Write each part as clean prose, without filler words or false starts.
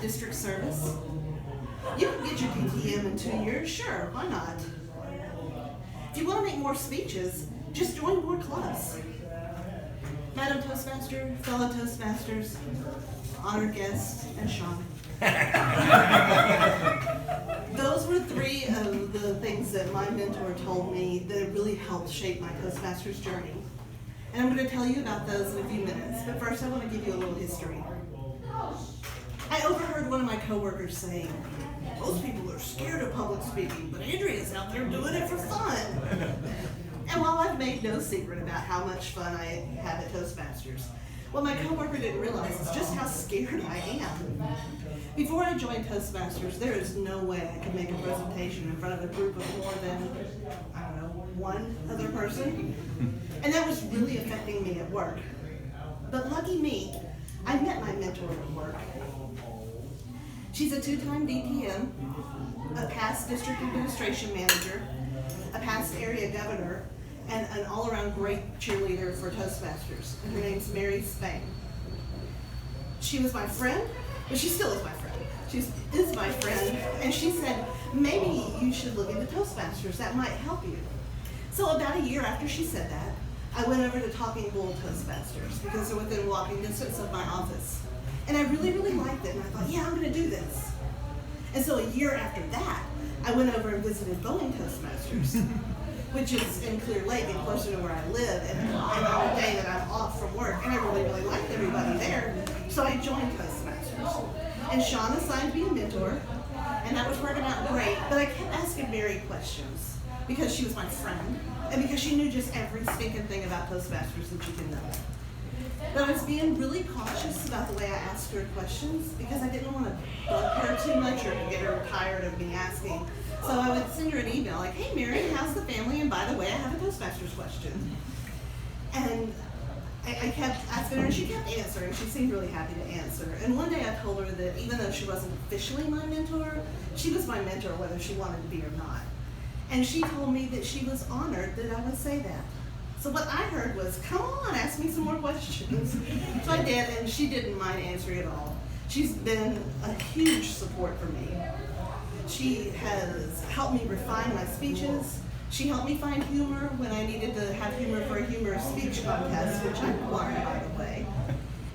district service? You can get your DTM in 2 years, sure, why not? If you want to make more speeches, just join more clubs. Madam Toastmaster, fellow Toastmasters, honored guests, and Sean. Those were 3 of the things that my mentor told me that really helped shape my Toastmasters journey. And I'm going to tell you about those in a few minutes, but first I want to give you a little history. I overheard one of my coworkers saying, "Most people are scared of public speaking, but Andrea's out there doing it for fun." And while I've made no secret about how much fun I have at Toastmasters, what my coworker didn't realize is just how scared I am. Before I joined Toastmasters, there is no way I could make a presentation in front of a group of more than, I don't know, 1 other person. And that was really affecting me at work. But lucky me, I met my mentor at work. She's a 2-time DTM, a past district administration manager, a past area governor, and an all-around great cheerleader for Toastmasters. And her name's Mary Spain. She was my friend, but she still is my friend. She is my friend, and she said, maybe you should look into Toastmasters, that might help you. So about a year after she said that, I went over to Talking Bull Toastmasters because they're within walking distance of my office. And I really, really liked it, and I thought, yeah, I'm gonna do this. And so a year after that, I went over and visited Boeing Toastmasters, which is in Clear Lake and closer to where I live, and on the day that I'm off from work, and I really, really liked everybody there, so I joined Toastmasters. And Sean assigned me a mentor, and that was working out great, but I kept asking Mary questions because she was my friend, and because she knew just every stinking thing about Toastmasters that you can know. But I was being really cautious about the way I asked her questions because I didn't want to bug her too much or get her tired of me asking. So I would send her an email like, "Hey Mary, how's the family? And by the way, I have a Toastmasters question." And I kept asking her, and she kept answering. She seemed really happy to answer. And one day I told her that even though she wasn't officially my mentor, she was my mentor whether she wanted to be or not. And she told me that she was honored that I would say that. So what I heard was, come on, ask me some more questions. So I did, and she didn't mind answering at all. She's been a huge support for me. She has helped me refine my speeches. She helped me find humor when I needed to have humor for a humorous speech contest, which I won, by the way.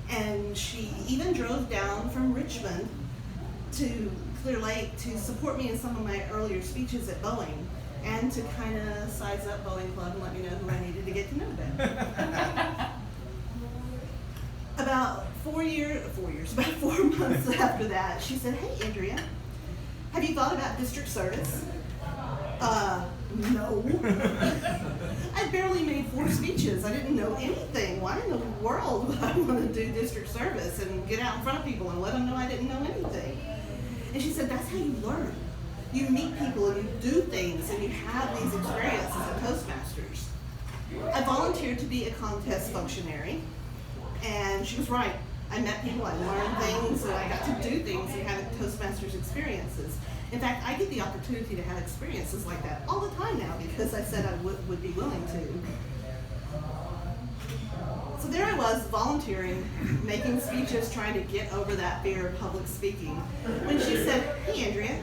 And she even drove down from Richmond to Clear Lake to support me in some of my earlier speeches at Boeing, and to kind of size up Boeing Club and let me know who I needed to get to know better. About 4 months after that, she said, "Hey Andrea, have you thought about district service?" No. I barely made 4 speeches. I didn't know anything. Why in the world would I want to do district service and get out in front of people and let them know I didn't know anything? And she said, that's how you learn. You meet people and you do things and you have these experiences at Toastmasters. I volunteered to be a contest functionary, and she was right. I met people, I learned things, and I got to do things and have Toastmasters experiences. In fact, I get the opportunity to have experiences like that all the time now because I said I would be willing to. So there I was, volunteering, making speeches, trying to get over that fear of public speaking, when she said, "Hey Andrea,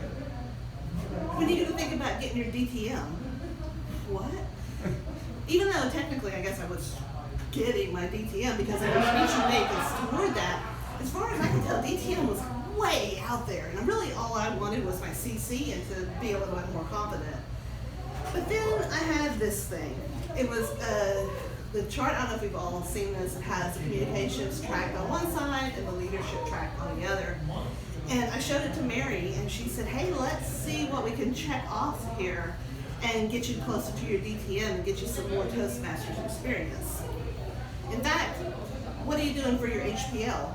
when are you going to think about getting your DTM?" What? Even though technically I guess I was getting my DTM because every speech you make is toward that, as far as I can tell, DTM was way out there, and really all I wanted was my CC and to be a little bit more confident. But then I had this thing. It was the chart. I don't know if we've all seen this. It has the communications track on one side and the leadership track on the other. And I showed it to Mary, and she said, "Hey, let's see what we can check off here and get you closer to your DTM and get you some more Toastmasters experience. In fact, what are you doing for your HPL?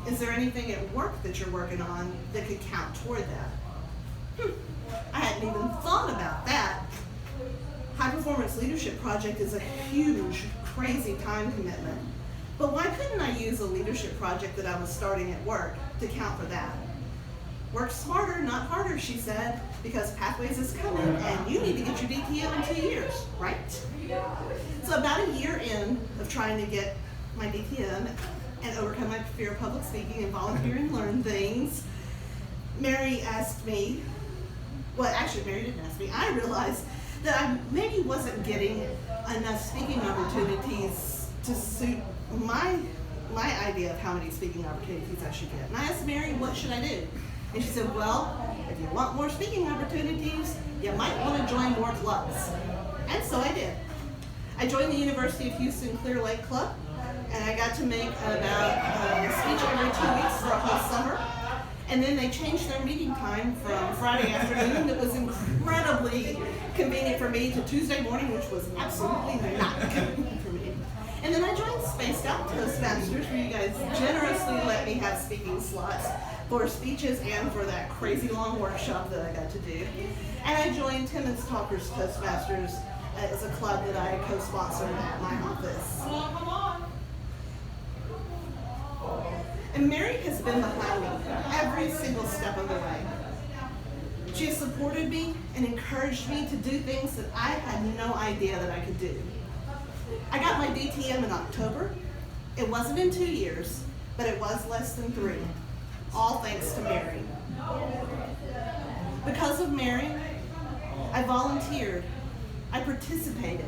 Is there anything at work that you're working on that could count toward that?" I hadn't even thought about that. High Performance Leadership Project is a huge, crazy time commitment. But why couldn't I use a leadership project that I was starting at work to count for that? Work smarter, not harder, she said, because Pathways is coming and you need to get your DTM in 2 years, right? So about a year in of trying to get my DTM and overcome my fear of public speaking and volunteer and learn things, Mary asked me, well, actually Mary didn't ask me, I realized that I maybe wasn't getting enough speaking opportunities to suit my idea of how many speaking opportunities I should get. And I asked Mary, what should I do? And she said, well, if you want more speaking opportunities, you might want to join more clubs. And so I did. I joined the University of Houston Clear Lake Club, and I got to make about a speech every 2 weeks for a whole summer. And then they changed their meeting time from Friday afternoon, that was incredibly convenient for me, to Tuesday morning, which was absolutely not convenient for me. And then I joined Spaced Out Toastmasters, where you guys generously let me have speaking slots for speeches and for that crazy long workshop that I got to do. And I joined Timmons Talkers Toastmasters as a club that I co-sponsored at my office. And Mary has been behind me every single step of the way. She has supported me and encouraged me to do things that I had no idea that I could do. I got my DTM in October. It wasn't in 2 years, but it was less than 3. All thanks to Mary. Because of Mary, I volunteered. I participated.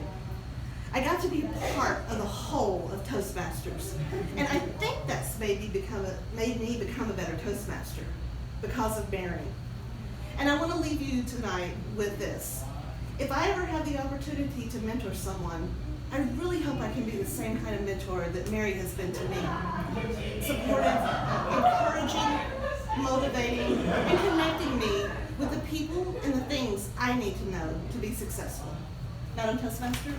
I got to be a part of the whole of Toastmasters. And I think that's made me become a better Toastmaster because of Mary. And I want to leave you tonight with this. If I ever have the opportunity to mentor someone, I really hope I can be the same kind of mentor that Mary has been to me. Supportive, encouraging, motivating, and connecting me with the people and the things I need to know to be successful. Madam Toastmaster?